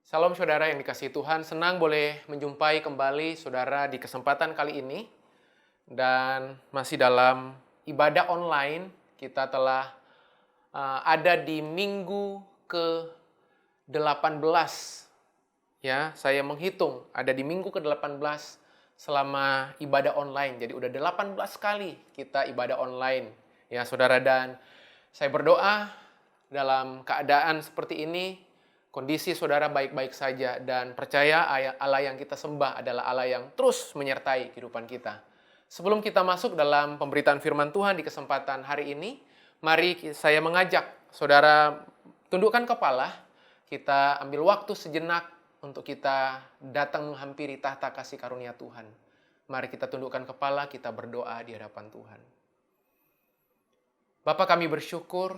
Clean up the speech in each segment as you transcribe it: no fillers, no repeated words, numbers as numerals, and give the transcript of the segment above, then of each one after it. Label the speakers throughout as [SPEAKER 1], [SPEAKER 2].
[SPEAKER 1] Salam saudara yang dikasihi Tuhan, senang boleh menjumpai kembali saudara di kesempatan kali ini. Dan masih dalam ibadah online, kita telah ada di minggu ke-18. Ya, saya menghitung ada di minggu ke-18 selama ibadah online. Jadi udah 18 kali kita ibadah online. Ya, saudara, dan saya berdoa dalam keadaan seperti ini, kondisi saudara baik-baik saja, dan percaya Allah yang kita sembah adalah Allah yang terus menyertai kehidupan kita. Sebelum kita masuk dalam pemberitaan firman Tuhan di kesempatan hari ini, mari saya mengajak saudara tundukkan kepala, kita ambil waktu sejenak untuk kita datang menghampiri tahta kasih karunia Tuhan. Mari kita tundukkan kepala, kita berdoa di hadapan Tuhan. Bapa, kami bersyukur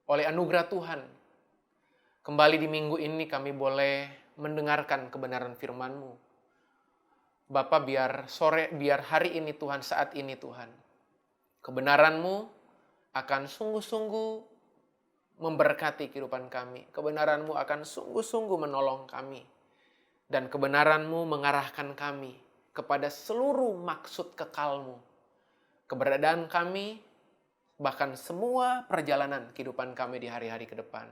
[SPEAKER 1] oleh anugerah Tuhan. Kembali di minggu ini kami boleh mendengarkan kebenaran firman-Mu. Bapa, biar hari ini Tuhan, saat ini Tuhan, kebenaran-Mu akan sungguh-sungguh memberkati kehidupan kami. Kebenaran-Mu akan sungguh-sungguh menolong kami. Dan kebenaran-Mu mengarahkan kami kepada seluruh maksud kekal-Mu. Keberadaan kami, bahkan semua perjalanan kehidupan kami di hari-hari ke depan,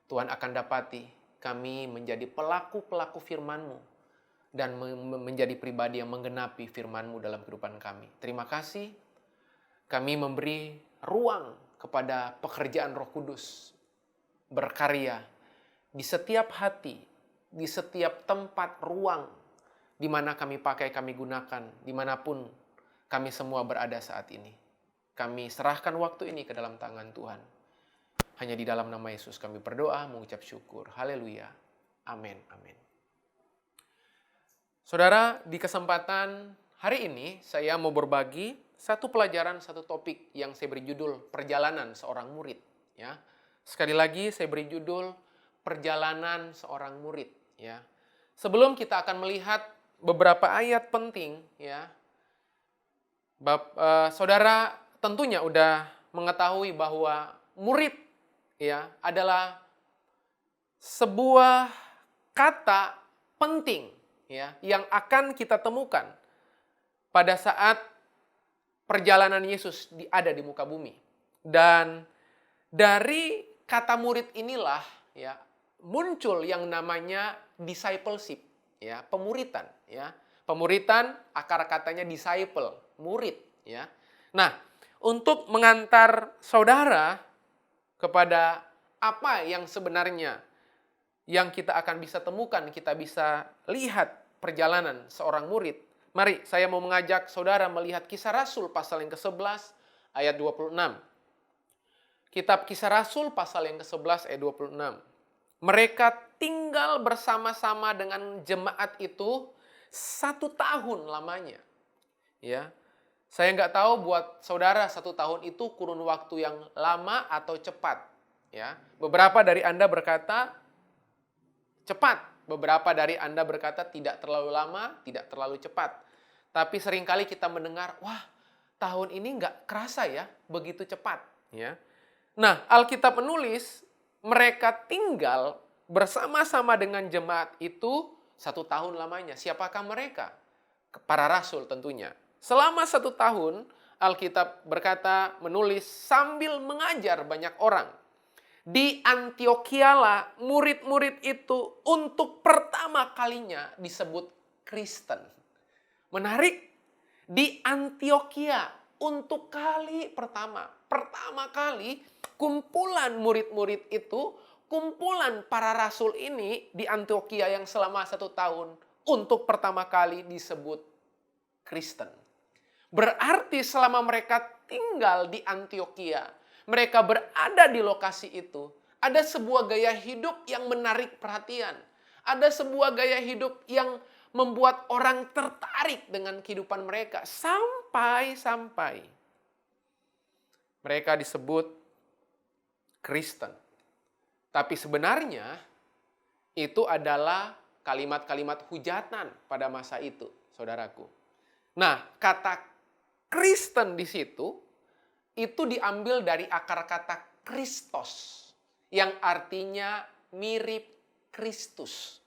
[SPEAKER 1] Tuhan akan dapati kami menjadi pelaku-pelaku firman-Mu dan menjadi pribadi yang menggenapi firman-Mu dalam kehidupan kami. Terima kasih, kami memberi ruang kepada pekerjaan Roh Kudus berkarya di setiap hati, di setiap tempat ruang di mana kami pakai, kami gunakan, dimanapun kami semua berada saat ini. Kami serahkan waktu ini ke dalam tangan Tuhan. Hanya di dalam nama Yesus kami berdoa, mengucap syukur. Haleluya. Amin. Amin. Saudara, di kesempatan hari ini saya mau berbagi satu pelajaran, satu topik yang saya beri judul Perjalanan Seorang Murid. Ya, sekali lagi saya beri judul Perjalanan Seorang Murid. Ya, sebelum kita akan melihat beberapa ayat penting, ya, saudara tentunya udah mengetahui bahwa murid, ya, adalah sebuah kata penting, ya, yang akan kita temukan pada saat perjalanan Yesus ada di muka bumi. Dan dari kata murid inilah, ya, muncul yang namanya discipleship, ya, pemuritan, ya. Pemuritan akar katanya disciple, murid, ya. Nah, untuk mengantar saudara kepada apa yang sebenarnya yang kita akan bisa temukan, kita bisa lihat perjalanan seorang murid. Mari saya mau mengajak saudara melihat Kisah Rasul pasal yang ke-11 ayat 26. Kitab Kisah Rasul pasal yang ke-11 ayat 26. Mereka tinggal bersama-sama dengan jemaat itu 1 tahun lamanya. Ya, saya nggak tahu buat saudara 1 tahun itu kurun waktu yang lama atau cepat. Ya, beberapa dari Anda berkata cepat, beberapa dari Anda berkata tidak terlalu lama, tidak terlalu cepat. Tapi seringkali kita mendengar, wah, tahun ini nggak kerasa ya, begitu cepat. Ya. Nah, Alkitab menulis mereka tinggal bersama-sama dengan jemaat itu 1 tahun lamanya. Siapakah mereka? Para rasul tentunya. Selama 1 tahun, Alkitab berkata, menulis sambil mengajar banyak orang. Di Antiochialah, murid-murid itu untuk pertama kalinya disebut Kristen. Menarik, di Antiochia untuk kali pertama kali kumpulan murid-murid itu, kumpulan para rasul ini di Antiochia yang selama 1 tahun untuk pertama kali disebut Kristen. Berarti selama mereka tinggal di Antiochia, mereka berada di lokasi itu, ada sebuah gaya hidup yang menarik perhatian. Ada sebuah gaya hidup yang membuat orang tertarik dengan kehidupan mereka. Sampai mereka disebut Kristen. Tapi sebenarnya itu adalah kalimat-kalimat hujatan pada masa itu, saudaraku. Nah, kata Kristen di situ itu diambil dari akar kata Kristos yang artinya mirip Kristus.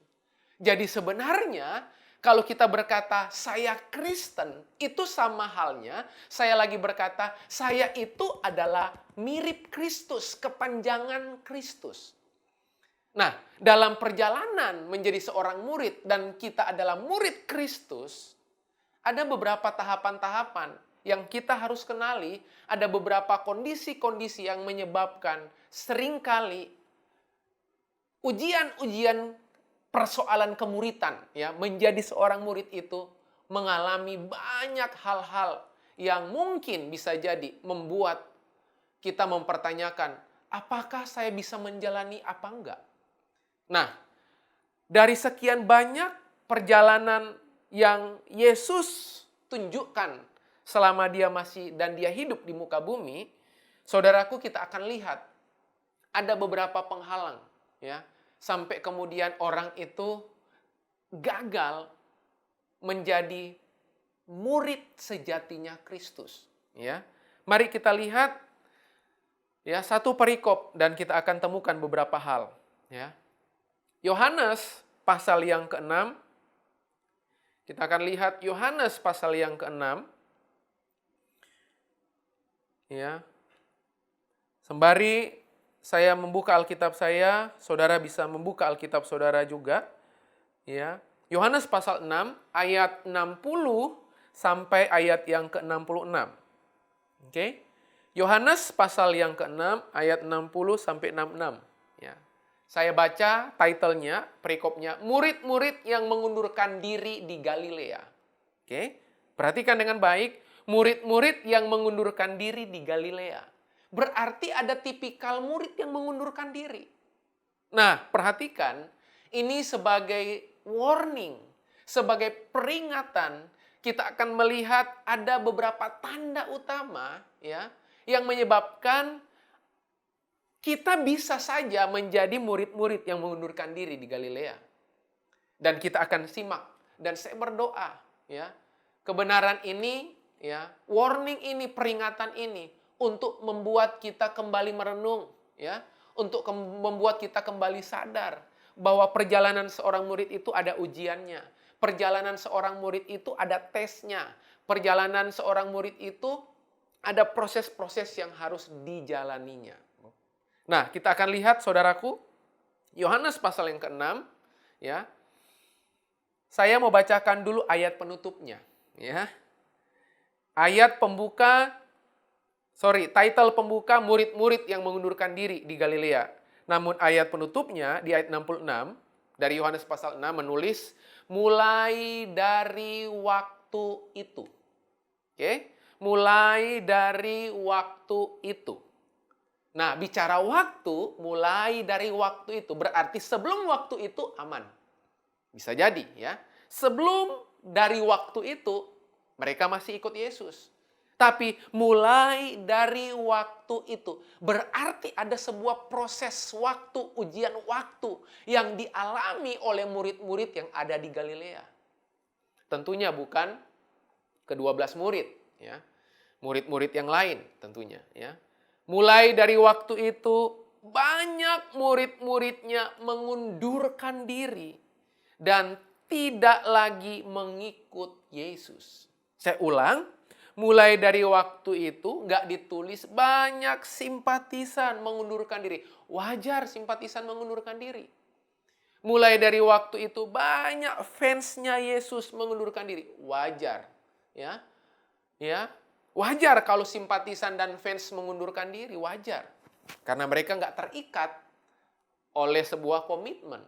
[SPEAKER 1] Jadi sebenarnya kalau kita berkata saya Kristen, itu sama halnya saya lagi berkata saya itu adalah mirip Kristus, kepanjangan Kristus. Nah, dalam perjalanan menjadi seorang murid dan kita adalah murid Kristus, ada beberapa tahapan-tahapan yang kita harus kenali, ada beberapa kondisi-kondisi yang menyebabkan seringkali ujian-ujian persoalan kemuritan, ya, menjadi seorang murid itu mengalami banyak hal-hal yang mungkin bisa jadi membuat kita mempertanyakan, apakah saya bisa menjalani apa enggak? Nah, dari sekian banyak perjalanan yang Yesus tunjukkan selama dia masih dan dia hidup di muka bumi, saudaraku, kita akan lihat ada beberapa penghalang, ya. Sampai kemudian orang itu gagal menjadi murid sejatinya Kristus. Ya, mari kita lihat ya satu perikop dan kita akan temukan beberapa hal. Ya, Yohanes pasal yang ke-6. Kita akan lihat Yohanes pasal yang ke-6. Ya, sembari saya membuka Alkitab saya, saudara bisa membuka Alkitab saudara juga. Ya. Yohanes pasal 6 ayat 60 sampai ayat yang ke-66. Oke. Yohanes pasal yang ke-6 ayat 60 sampai 66. Ya. Saya baca titlenya, perikopnya, murid-murid yang mengundurkan diri di Galilea. Oke. Perhatikan dengan baik, murid-murid yang mengundurkan diri di Galilea. Berarti ada tipikal murid yang mengundurkan diri. Nah, perhatikan, ini sebagai warning, sebagai peringatan, kita akan melihat ada beberapa tanda utama ya yang menyebabkan kita bisa saja menjadi murid-murid yang mengundurkan diri di Galilea. Dan kita akan simak dan saya berdoa ya, kebenaran ini ya, warning ini, peringatan ini untuk membuat kita kembali merenung, ya, untuk membuat kita kembali sadar bahwa perjalanan seorang murid itu ada ujiannya, perjalanan seorang murid itu ada tesnya, perjalanan seorang murid itu ada proses-proses yang harus dijalaninya. Nah, kita akan lihat, saudaraku, Yohanes pasal yang ke-6, ya. Saya mau bacakan dulu ayat penutupnya, ya. Ayat pembuka. Title pembuka murid-murid yang mengundurkan diri di Galilea. Namun ayat penutupnya di ayat 66 dari Yohanes pasal 6 menulis mulai dari waktu itu. Oke? Mulai dari waktu itu. Nah, bicara waktu, mulai dari waktu itu berarti sebelum waktu itu aman. Bisa jadi ya. Sebelum dari waktu itu mereka masih ikut Yesus. Tapi mulai dari waktu itu berarti ada sebuah proses waktu, ujian waktu yang dialami oleh murid-murid yang ada di Galilea. Tentunya bukan ke-12 murid, ya. Murid-murid yang lain tentunya, ya. Mulai dari waktu itu banyak murid-muridnya mengundurkan diri dan tidak lagi mengikut Yesus. Saya ulang. Mulai dari waktu itu nggak ditulis banyak simpatisan mengundurkan diri. Wajar simpatisan mengundurkan diri. Mulai dari waktu itu banyak fansnya Yesus mengundurkan diri. Wajar. Ya. Ya. Wajar kalau simpatisan dan fans mengundurkan diri. Wajar. Karena mereka nggak terikat oleh sebuah komitmen.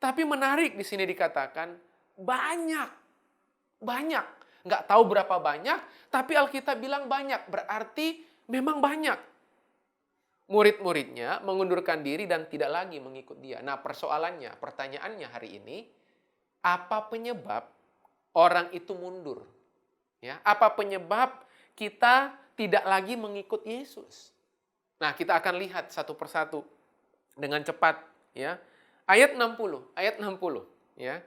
[SPEAKER 1] Tapi menarik di sini dikatakan banyak. Banyak. Nggak tahu berapa banyak, tapi Alkitab bilang banyak. Berarti memang banyak. Murid-muridnya mengundurkan diri dan tidak lagi mengikut dia. Nah, persoalannya, pertanyaannya hari ini, apa penyebab orang itu mundur? Ya, apa penyebab kita tidak lagi mengikut Yesus? Nah, kita akan lihat satu persatu dengan cepat. Ya, ayat 60. Ya,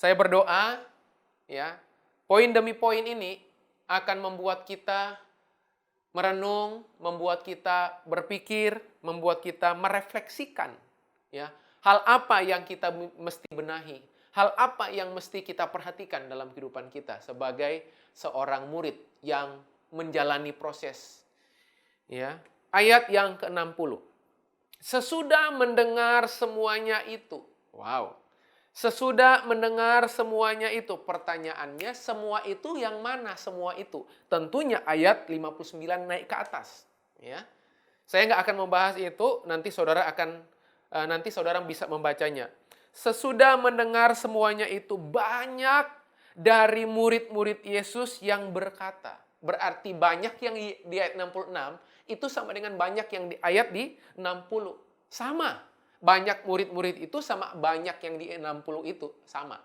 [SPEAKER 1] saya berdoa, ya. Poin demi poin ini akan membuat kita merenung, membuat kita berpikir, membuat kita merefleksikan ya Hal apa yang kita mesti benahi? Hal apa yang mesti kita perhatikan dalam kehidupan kita sebagai seorang murid yang menjalani proses? Ya, ayat yang ke-60. Sesudah mendengar semuanya itu. Wow. Sesudah mendengar semuanya itu, pertanyaannya semua itu yang mana semua itu? Tentunya ayat 59 naik ke atas, ya. Saya nggak akan membahas itu, nanti saudara bisa membacanya. Sesudah mendengar semuanya itu, banyak dari murid-murid Yesus yang berkata. Berarti banyak yang di ayat 66 itu sama dengan banyak yang di ayat di 60. Sama. Banyak murid-murid itu sama banyak yang di 60 itu sama.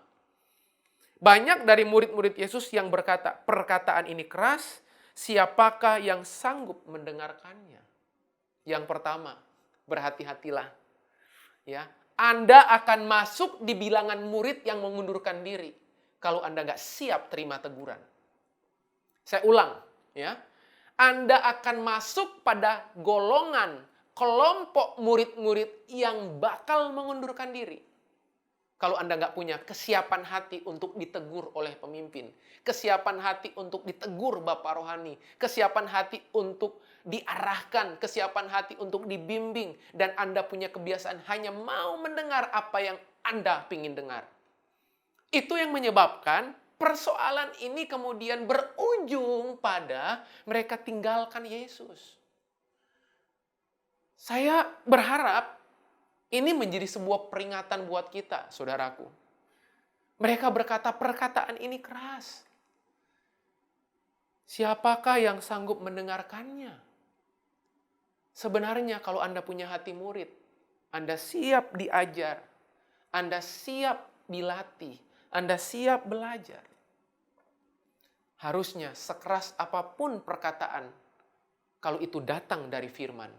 [SPEAKER 1] Banyak dari murid-murid Yesus yang berkata, perkataan ini keras, siapakah yang sanggup mendengarkannya? Yang pertama, berhati-hatilah. Ya, Anda akan masuk di bilangan murid yang mengundurkan diri kalau Anda nggak siap terima teguran. Saya ulang, ya. Anda akan masuk pada golongan kelompok murid-murid yang bakal mengundurkan diri. Kalau Anda nggak punya kesiapan hati untuk ditegur oleh pemimpin, kesiapan hati untuk ditegur Bapak Rohani, kesiapan hati untuk diarahkan, kesiapan hati untuk dibimbing, dan Anda punya kebiasaan hanya mau mendengar apa yang Anda ingin dengar. Itu yang menyebabkan persoalan ini kemudian berujung pada mereka tinggalkan Yesus. Saya berharap ini menjadi sebuah peringatan buat kita, saudaraku. Mereka berkata perkataan ini keras. Siapakah yang sanggup mendengarkannya? Sebenarnya kalau Anda punya hati murid, Anda siap diajar, Anda siap dilatih, Anda siap belajar. Harusnya sekeras apapun perkataan, kalau itu datang dari firman,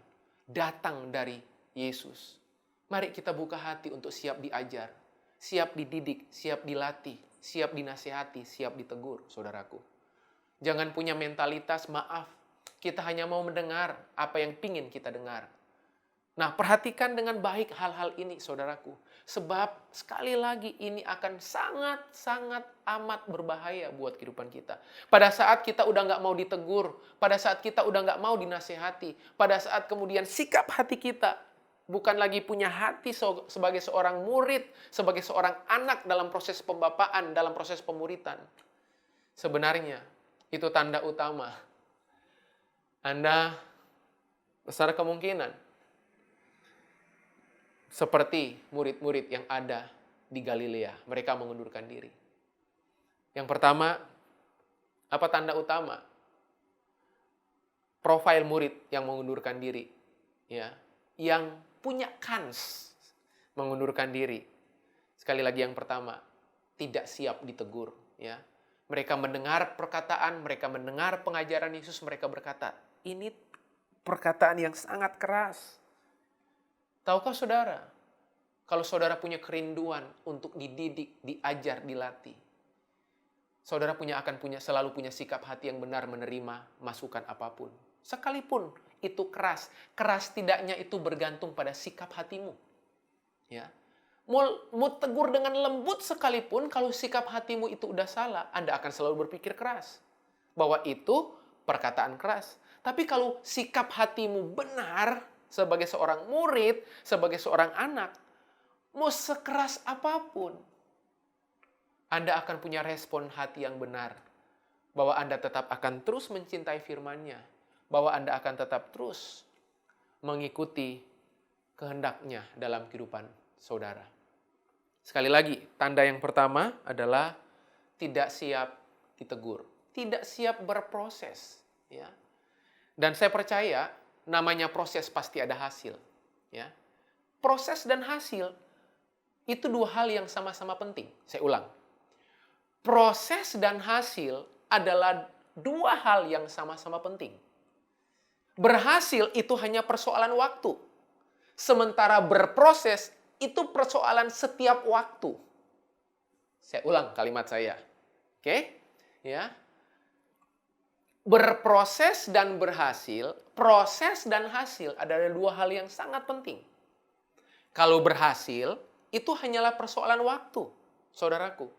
[SPEAKER 1] datang dari Yesus. Mari kita buka hati untuk siap diajar, siap dididik, siap dilatih, siap dinasihati, siap ditegur, saudaraku. Jangan punya mentalitas, maaf, kita hanya mau mendengar apa yang pingin kita dengar. Nah, perhatikan dengan baik hal-hal ini, saudaraku. Sebab sekali lagi ini akan sangat-sangat amat berbahaya buat kehidupan kita. Pada saat kita udah nggak mau ditegur, pada saat kita udah nggak mau dinasehati, pada saat kemudian sikap hati kita bukan lagi punya hati sebagai seorang murid, sebagai seorang anak dalam proses pembapaan, dalam proses pemuritan. Sebenarnya itu tanda utama Anda besar kemungkinan seperti murid-murid yang ada di Galilea. Mereka mengundurkan diri. Yang pertama, apa tanda utama? Profil murid yang mengundurkan diri. Ya, yang punya kans mengundurkan diri. Sekali lagi yang pertama, tidak siap ditegur. Ya. Mereka mendengar perkataan, mereka mendengar pengajaran Yesus, mereka berkata, ini perkataan yang sangat keras. Tahukah saudara, kalau saudara punya kerinduan untuk dididik, diajar, dilatih, saudara selalu punya sikap hati yang benar menerima masukan apapun. Sekalipun itu keras, keras tidaknya itu bergantung pada sikap hatimu. Ya. Mau tegur dengan lembut sekalipun, kalau sikap hatimu itu udah salah, Anda akan selalu berpikir keras. Bahwa itu perkataan keras. Tapi kalau sikap hatimu benar, sebagai seorang murid, sebagai seorang anak, mau sekeras apapun, Anda akan punya respon hati yang benar. Bahwa Anda tetap akan terus mencintai firman-Nya. Bahwa Anda akan tetap terus mengikuti kehendaknya dalam kehidupan saudara. Sekali lagi, tanda yang pertama adalah tidak siap ditegur. Tidak siap berproses. Ya. Dan saya percaya, namanya proses pasti ada hasil. Ya. Proses dan hasil itu dua hal yang sama-sama penting. Saya ulang. Proses dan hasil adalah dua hal yang sama-sama penting. Berhasil itu hanya persoalan waktu. Sementara berproses itu persoalan setiap waktu. Saya ulang kalimat saya. Oke? Ya. Berproses dan berhasil, proses dan hasil adalah dua hal yang sangat penting. Kalau berhasil, itu hanyalah persoalan waktu, saudaraku.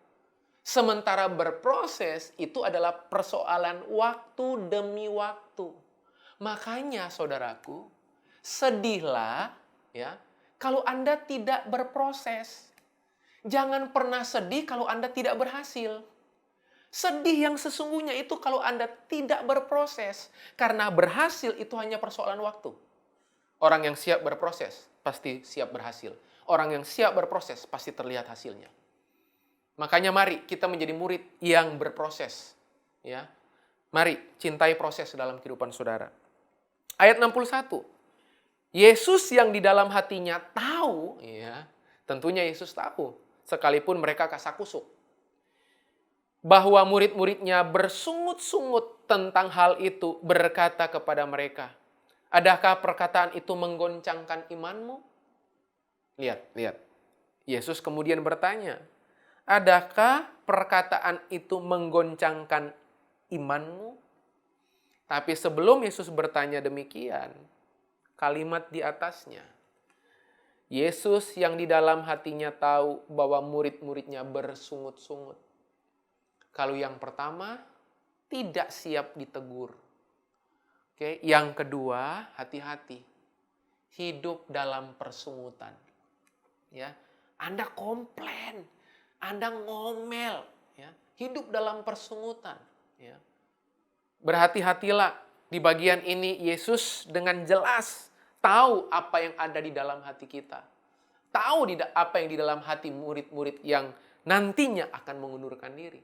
[SPEAKER 1] Sementara berproses, itu adalah persoalan waktu demi waktu. Makanya, saudaraku, sedihlah ya kalau Anda tidak berproses. Jangan pernah sedih kalau Anda tidak berhasil. Sedih yang sesungguhnya itu kalau Anda tidak berproses. Karena berhasil itu hanya persoalan waktu. Orang yang siap berproses pasti siap berhasil. Orang yang siap berproses pasti terlihat hasilnya. Makanya mari kita menjadi murid yang berproses. Ya. Mari cintai proses dalam kehidupan saudara. Ayat 61. Yesus yang di dalam hatinya tahu, ya, tentunya Yesus tahu, sekalipun mereka kasakusuk, bahwa murid-muridnya bersungut-sungut tentang hal itu, berkata kepada mereka, adakah perkataan itu menggoncangkan imanmu? Lihat. Yesus kemudian bertanya, adakah perkataan itu menggoncangkan imanmu? Tapi sebelum Yesus bertanya demikian, kalimat di atasnya, Yesus yang di dalam hatinya tahu bahwa murid-muridnya bersungut-sungut. Kalau yang pertama, tidak siap ditegur. Oke, yang kedua, hati-hati. Hidup dalam persungutan. Ya, Anda komplain, Anda ngomel, ya, hidup dalam persungutan, ya. Berhati-hatilah, di bagian ini Yesus dengan jelas tahu apa yang ada di dalam hati kita. Tahu apa yang di dalam hati murid-murid yang nantinya akan mengundurkan diri.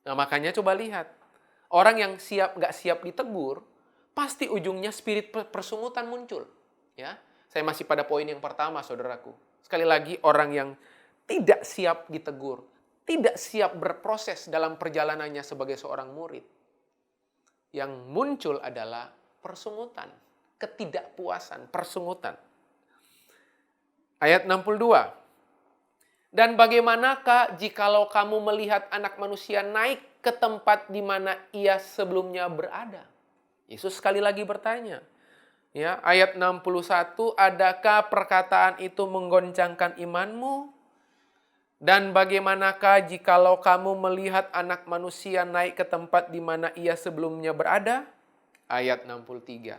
[SPEAKER 1] Nah, makanya coba lihat. Orang yang nggak siap ditegur, pasti ujungnya spirit persungutan muncul. Ya, saya masih pada poin yang pertama, saudaraku. Sekali lagi, orang yang tidak siap ditegur, tidak siap berproses dalam perjalanannya sebagai seorang murid, yang muncul adalah persungutan, ketidakpuasan, persungutan. Ayat 62. Dan bagaimanakah jikalau kamu melihat Anak Manusia naik ke tempat di mana ia sebelumnya berada? Yesus sekali lagi bertanya. Ya, ayat 61, adakah perkataan itu menggoncangkan imanmu? Dan bagaimanakah jikalau kamu melihat Anak Manusia naik ke tempat di mana ia sebelumnya berada? Ayat 63.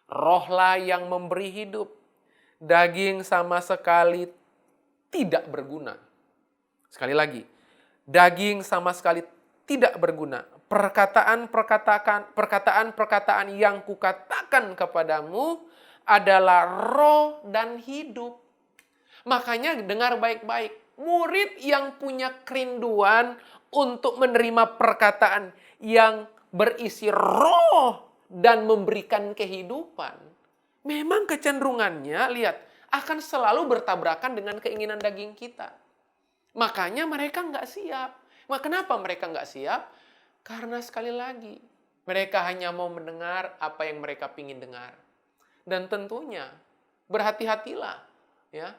[SPEAKER 1] Rohlah yang memberi hidup, daging sama sekali tidak berguna. Sekali lagi, daging sama sekali tidak berguna. Perkataan-perkataan yang kukatakan kepadamu adalah roh dan hidup. Makanya dengar baik-baik. Murid yang punya kerinduan untuk menerima perkataan yang berisi roh dan memberikan kehidupan, memang kecenderungannya, lihat, akan selalu bertabrakan dengan keinginan daging kita. Makanya mereka nggak siap. Kenapa mereka nggak siap? Karena sekali lagi, mereka hanya mau mendengar apa yang mereka ingin dengar. Dan tentunya, berhati-hatilah, ya.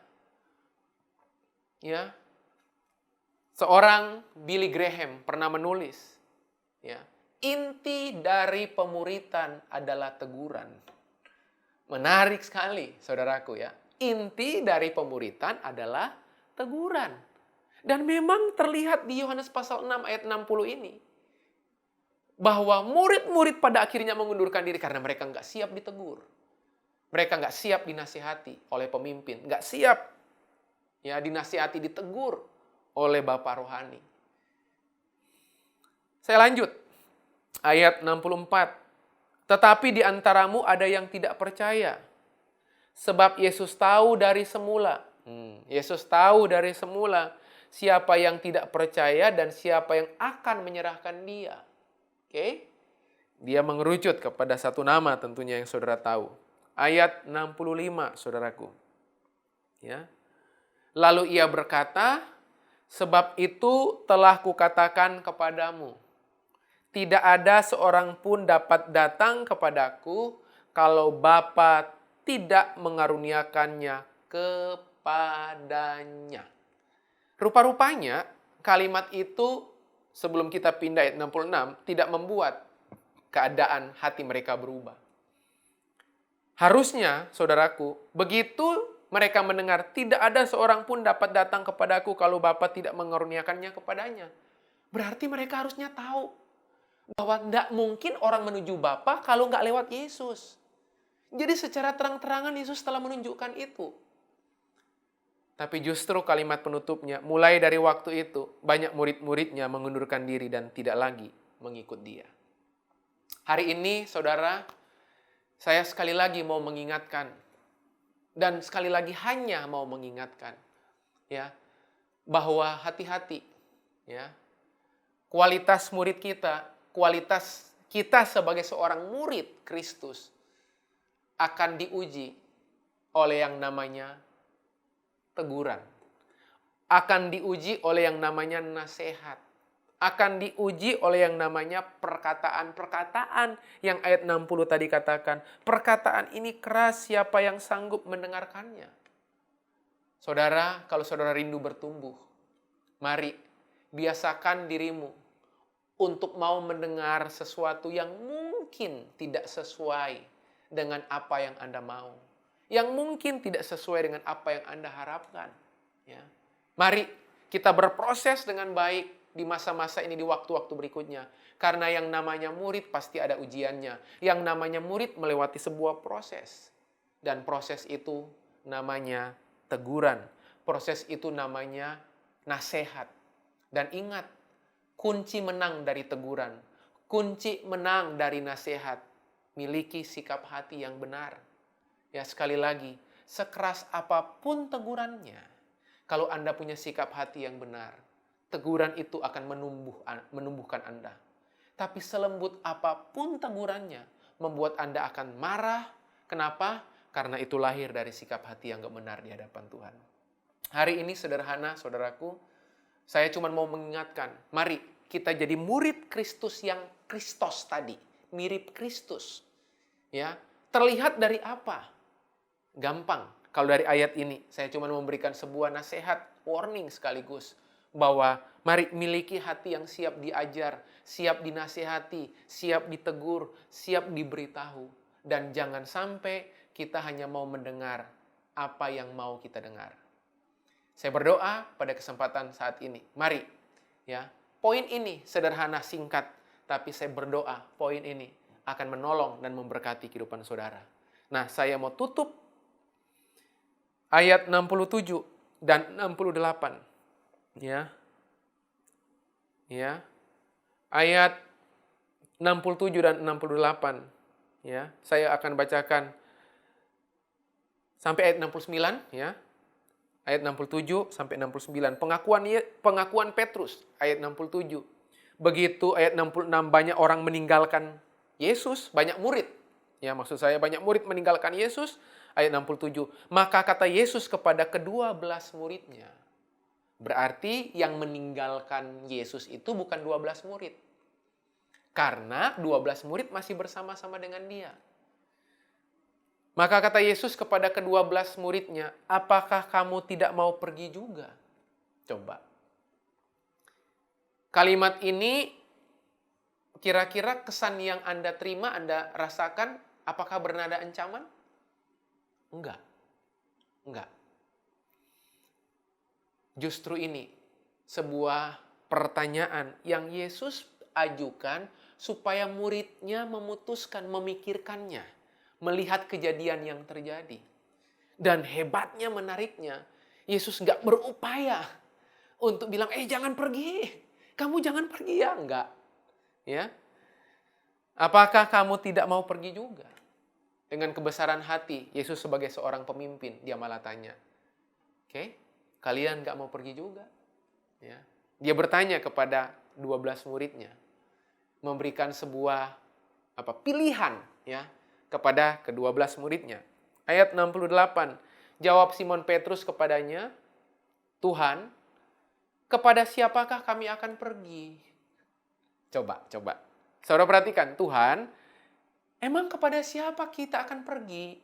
[SPEAKER 1] Ya, seorang Billy Graham pernah menulis, ya, inti dari pemuritan adalah teguran. Menarik sekali, saudaraku, ya. Inti dari pemuritan adalah teguran. Dan memang terlihat di Yohanes pasal 6 ayat 60 ini, bahwa murid-murid pada akhirnya mengundurkan diri karena mereka nggak siap ditegur. Mereka nggak siap dinasihati oleh pemimpin, nggak siap, ya, dinasihati, ditegur oleh Bapak Rohani. Saya lanjut. Ayat 64. Tetapi di antaramu ada yang tidak percaya. Sebab Yesus tahu dari semula. Yesus tahu dari semula siapa yang tidak percaya dan siapa yang akan menyerahkan dia. Oke? Dia mengerucut kepada satu nama tentunya yang saudara tahu. Ayat 65, saudaraku. Ya. Lalu ia berkata, sebab itu telah kukatakan kepadamu, tidak ada seorang pun dapat datang kepadaku kalau Bapa tidak mengaruniakannya kepadanya. Rupa-rupanya kalimat itu sebelum kita pindah ayat 66 tidak membuat keadaan hati mereka berubah. Harusnya, saudaraku, begitu Mereka mendengar, tidak ada seorang pun dapat datang kepadaku kalau Bapa tidak mengaruniakannya kepadanya. Berarti mereka harusnya tahu bahwa tidak mungkin orang menuju Bapa kalau nggak lewat Yesus. Jadi secara terang-terangan Yesus telah menunjukkan itu. Tapi justru kalimat penutupnya, mulai dari waktu itu, banyak murid-muridnya mengundurkan diri dan tidak lagi mengikut dia. Hari ini, saudara, saya sekali lagi mau mengingatkan, dan sekali lagi hanya mau mengingatkan, ya, bahwa hati-hati, ya, kualitas murid kita, kualitas kita sebagai seorang murid Kristus akan diuji oleh yang namanya teguran. Akan diuji oleh yang namanya nasihat. Akan diuji oleh yang namanya perkataan-perkataan yang ayat 60 tadi katakan. Perkataan ini keras, siapa yang sanggup mendengarkannya? Saudara, kalau saudara rindu bertumbuh, mari biasakan dirimu untuk mau mendengar sesuatu yang mungkin tidak sesuai dengan apa yang Anda mau. Yang mungkin tidak sesuai dengan apa yang Anda harapkan. Ya. Mari kita berproses dengan baik di masa-masa ini, di waktu-waktu berikutnya. Karena yang namanya murid pasti ada ujiannya. Yang namanya murid melewati sebuah proses. Dan proses itu namanya teguran. Proses itu namanya nasihat. Dan ingat, kunci menang dari teguran, kunci menang dari nasihat, miliki sikap hati yang benar. Ya, sekali lagi, sekeras apapun tegurannya, kalau Anda punya sikap hati yang benar, teguran itu akan menumbuhkan Anda. Tapi selembut apapun tegurannya, membuat Anda akan marah. Kenapa? Karena itu lahir dari sikap hati yang gak benar di hadapan Tuhan. Hari ini sederhana, saudaraku, saya cuma mau mengingatkan, mari kita jadi murid Kristus yang Kristos tadi, mirip Kristus. Ya, terlihat dari apa? Gampang. Kalau dari ayat ini, saya cuma memberikan sebuah nasihat, warning sekaligus. Bahwa mari miliki hati yang siap diajar, siap dinasihati, siap ditegur, siap diberitahu. Dan jangan sampai kita hanya mau mendengar apa yang mau kita dengar. Saya berdoa pada kesempatan saat ini. Mari, ya, poin ini sederhana, singkat. Tapi saya berdoa poin ini akan menolong dan memberkati kehidupan saudara. Nah, saya mau tutup ayat 67 dan 68. Ya. Ya. Ayat 67 dan 68. Ya, saya akan bacakan sampai ayat 69, ya. Ayat 67 sampai 69. Pengakuan Petrus ayat 67. Begitu ayat 66 banyak orang meninggalkan Yesus, banyak murid. Ya, maksud saya banyak murid meninggalkan Yesus. Ayat 67. Maka kata Yesus kepada ke-12 muridnya. Berarti yang meninggalkan Yesus itu bukan 12 murid. Karena 12 murid masih bersama-sama dengan dia. Maka kata Yesus kepada ke-12 muridnya, apakah kamu tidak mau pergi juga? Coba. Kalimat ini kira-kira kesan yang Anda terima, Anda rasakan, apakah bernada ancaman? Enggak. Enggak. Justru ini sebuah pertanyaan yang Yesus ajukan supaya muridnya memutuskan, memikirkannya, melihat kejadian yang terjadi. Dan hebatnya, menariknya, Yesus nggak berupaya untuk bilang, jangan pergi, kamu jangan pergi ya, enggak. Ya, apakah kamu tidak mau pergi juga? Dengan kebesaran hati, Yesus sebagai seorang pemimpin, dia malah tanya, kalian nggak mau pergi juga? Ya, dia bertanya kepada 12 muridnya, memberikan sebuah pilihan, ya, kepada ke-12 muridnya. Ayat 68, jawab Simon Petrus kepadanya, Tuhan, kepada siapakah kami akan pergi? Coba. Saudara perhatikan, Tuhan, emang kepada siapa kita akan pergi?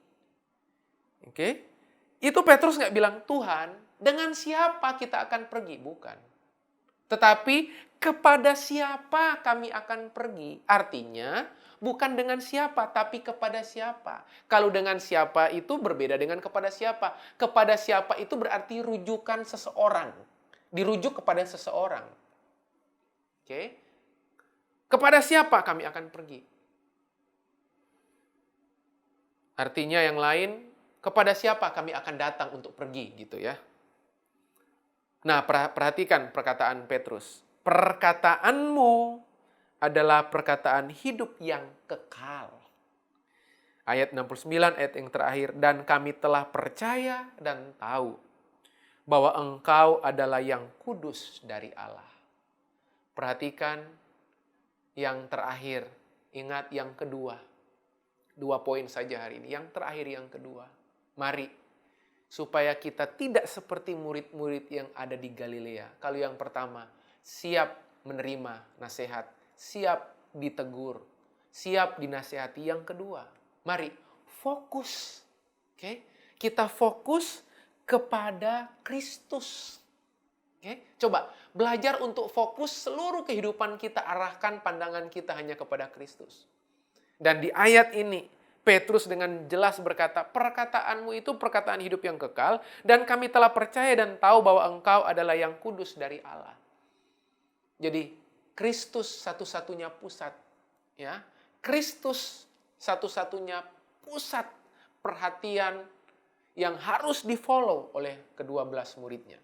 [SPEAKER 1] Itu Petrus nggak bilang, Tuhan, dengan siapa kita akan pergi? Bukan. Tetapi kepada siapa kami akan pergi? Artinya, bukan dengan siapa, tapi kepada siapa. Kalau dengan siapa itu berbeda dengan kepada siapa. Kepada siapa itu berarti rujukan seseorang. Dirujuk kepada seseorang. Oke? Kepada siapa kami akan pergi? Artinya yang lain, kepada siapa kami akan datang untuk pergi gitu ya. Nah, perhatikan perkataan Petrus. Perkataanmu adalah perkataan hidup yang kekal. Ayat 69, ayat yang terakhir. Dan kami telah percaya dan tahu bahwa engkau adalah yang kudus dari Allah. Perhatikan yang terakhir, ingat yang kedua. 2 poin saja hari ini. Yang terakhir yang kedua. Mari, supaya kita tidak seperti murid-murid yang ada di Galilea. Kalau yang pertama, siap menerima nasihat, siap ditegur, siap dinasihati. Yang kedua, mari fokus. Oke? Kita fokus kepada Kristus. Oke, coba belajar untuk fokus seluruh kehidupan kita, arahkan pandangan kita hanya kepada Kristus. Dan di ayat ini, Petrus dengan jelas berkata, perkataanmu itu perkataan hidup yang kekal, dan kami telah percaya dan tahu bahwa engkau adalah yang kudus dari Allah. Jadi, Kristus satu-satunya pusat. Ya, Kristus satu-satunya pusat perhatian yang harus di-follow oleh ke-12 muridnya.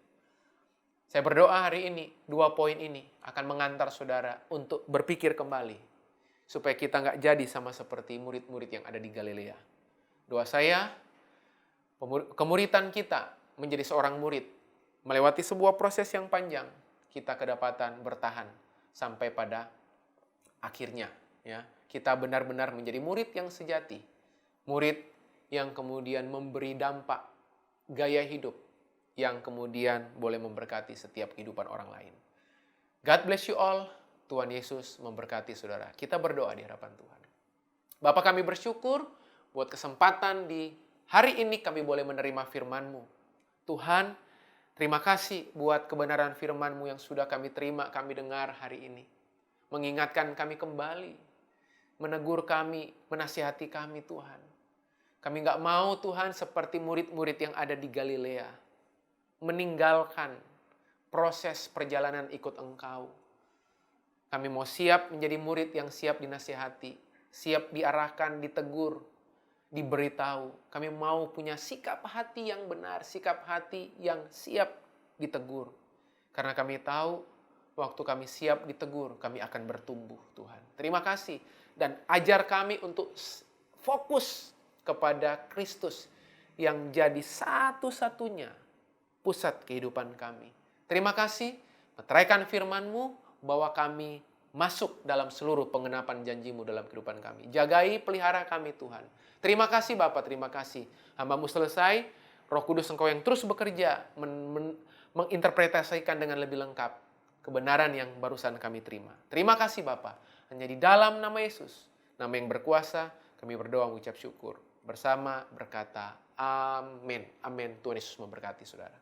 [SPEAKER 1] Saya berdoa hari ini, 2 poin ini akan mengantar saudara untuk berpikir kembali. Supaya kita nggak jadi sama seperti murid-murid yang ada di Galilea. Doa saya, kemuritan kita menjadi seorang murid. Melewati sebuah proses yang panjang, kita kedapatan bertahan sampai pada akhirnya. Ya, kita benar-benar menjadi murid yang sejati. Murid yang kemudian memberi dampak gaya hidup yang kemudian boleh memberkati setiap kehidupan orang lain. God bless you all. Tuhan Yesus memberkati saudara. Kita berdoa di hadapan Tuhan. Bapa, kami bersyukur buat kesempatan di hari ini kami boleh menerima firman-Mu. Tuhan, terima kasih buat kebenaran firman-Mu yang sudah kami terima, kami dengar hari ini. Mengingatkan kami kembali, menegur kami, menasihati kami Tuhan. Kami nggak mau Tuhan seperti murid-murid yang ada di Galilea. Meninggalkan proses perjalanan ikut Engkau. Kami mau siap menjadi murid yang siap dinasihati, siap diarahkan, ditegur, diberitahu. Kami mau punya sikap hati yang benar, sikap hati yang siap ditegur. Karena kami tahu waktu kami siap ditegur, kami akan bertumbuh Tuhan. Terima kasih dan ajar kami untuk fokus kepada Kristus yang jadi satu-satunya pusat kehidupan kami. Terima kasih, meteraikan firman-Mu bahwa kami masuk dalam seluruh pengenapan janji-Mu dalam kehidupan kami. Jagai, pelihara kami Tuhan. Terima kasih Bapa, terima kasih. Hamba-Mu selesai, Roh Kudus Engkau yang terus bekerja, menginterpretasikan dengan lebih lengkap kebenaran yang barusan kami terima. Terima kasih Bapa. Hanya di dalam nama Yesus, nama yang berkuasa, kami berdoa mengucap syukur. Bersama berkata, amin. Amin. Tuhan Yesus memberkati saudara.